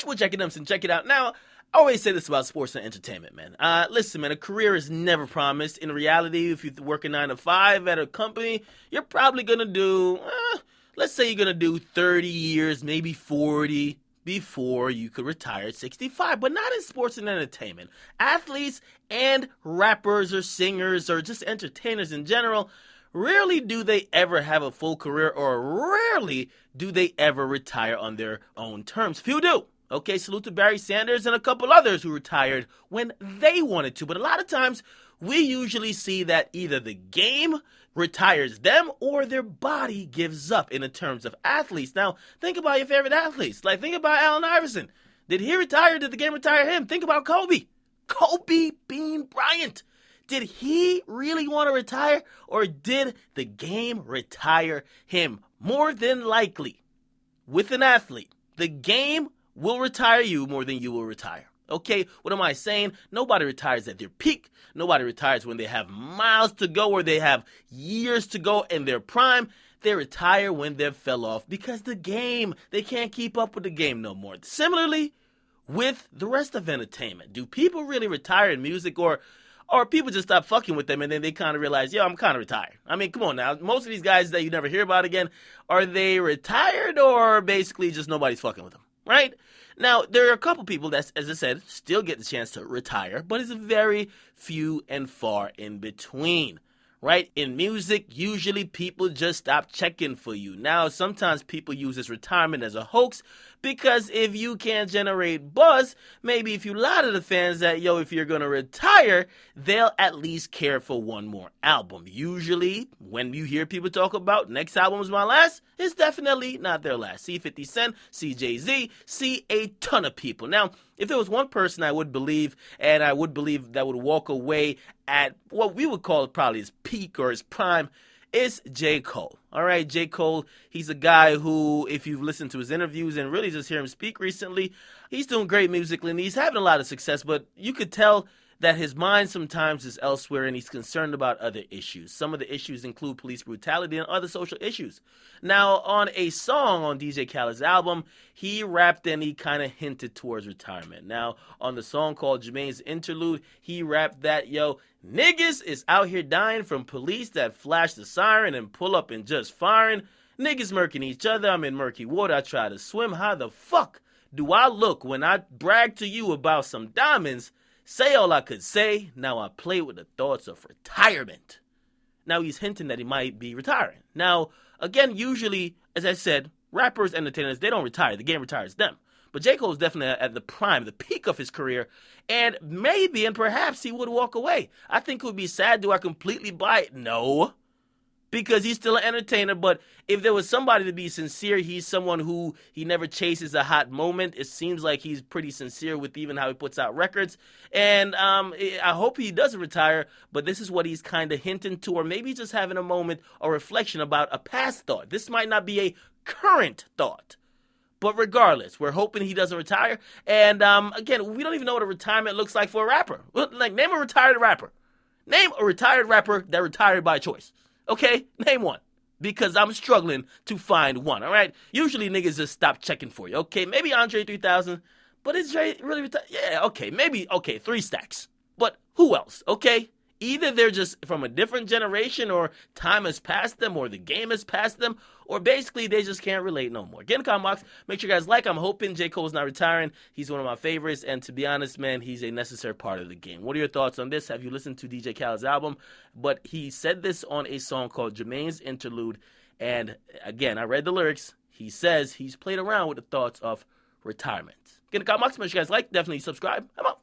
Get your watch Akademiks and check it out. Now, I always say this about sports and entertainment, man. Listen, man, a career is never promised. In reality, if you work a 9 to 5 at a company, you're probably going to do, let's say you're going to do 30 years, maybe 40 before you could retire at 65, but not in sports and entertainment. Athletes and rappers or singers or just entertainers in general, rarely do they ever have a full career, or rarely do they ever retire on their own terms. Few do. Okay, salute to Barry Sanders and a couple others who retired when they wanted to. But a lot of times, we usually see that either the game retires them or their body gives up in the terms of athletes. Now, think about your favorite athletes. Like, think about Allen Iverson. Did he retire? Did the game retire him? Think about Kobe. Kobe Bean Bryant. Did he really want to retire, or did the game retire him? More than likely, with an athlete, the game will retire you more than you will retire. Okay, what am I saying? Nobody retires at their peak. Nobody retires when they have miles to go or they have years to go in their prime. They retire when they fell off because the game, they can't keep up with the game no more. Similarly, with the rest of entertainment, do people really retire in music, or people just stop fucking with them and then they kind of realize, yo, I'm kind of retired? I mean, come on now. Most of these guys that you never hear about again, are they retired or basically just nobody's fucking with them, right? Now, there are a couple people that, as I said, still get the chance to retire, but it's very few and far in between, right? In music, usually people just stop checking for you. Now, sometimes people use this retirement as a hoax because if you can't generate buzz, maybe if you lie to the fans that, yo, if you're going to retire, they'll at least care for one more album. Usually, when you hear people talk about next album is my last, it's definitely not their last. See 50 Cent, see Jay-Z, see a ton of people. Now, if there was one person I would believe, and I would believe that would walk away at what we would call probably his peak or his prime, is J. Cole. All right, J. Cole, he's a guy who, if you've listened to his interviews and really just hear him speak recently, he's doing great musically and he's having a lot of success, but you could tell that his mind sometimes is elsewhere and he's concerned about other issues. Some of the issues include police brutality and other social issues. Now, on a song on DJ Khaled's album, he rapped and he kind of hinted towards retirement. Now, on the song called Jermaine's Interlude, he rapped that, yo, niggas is out here dying from police that flash the siren and pull up and just firing. Niggas murking each other. I'm in murky water. I try to swim. How the fuck do I look when I brag to you about some diamonds? Say all I could say, now I play with the thoughts of retirement. Now he's hinting that he might be retiring. Now, again, usually, as I said, rappers, entertainers, they don't retire. The game retires them. But J. Cole is definitely at the prime, the peak of his career, and maybe and perhaps he would walk away. I think it would be sad. Do I completely buy it? No. Because he's still an entertainer, but if there was somebody to be sincere, he's someone who he never chases a hot moment. It seems like he's pretty sincere with even how he puts out records. And I hope he doesn't retire, but this is what he's kind of hinting to, or maybe just having a moment or reflection about a past thought. This might not be a current thought. But regardless, we're hoping he doesn't retire. And again, we don't even know what a retirement looks like for a rapper. Like, name a retired rapper. Name a retired rapper that retired by choice. Okay, name one, because I'm struggling to find one, all right? Usually niggas just stop checking for you, okay? Maybe Andre 3000, but is Dre really retired? Yeah, okay, maybe, okay, 3 Stacks. But who else, okay? Either they're just from a different generation, or time has passed them, or the game has passed them, or basically they just can't relate no more. Get in the comment box. Make sure you guys like. I'm hoping J. Cole's not retiring. He's one of my favorites, and to be honest, man, he's a necessary part of the game. What are your thoughts on this? Have you listened to DJ Khaled's album? But he said this on a song called Jermaine's Interlude, and again, I read the lyrics. He says he's played around with the thoughts of retirement. Get in the comment box. Make sure you guys like. Definitely subscribe. I'm out.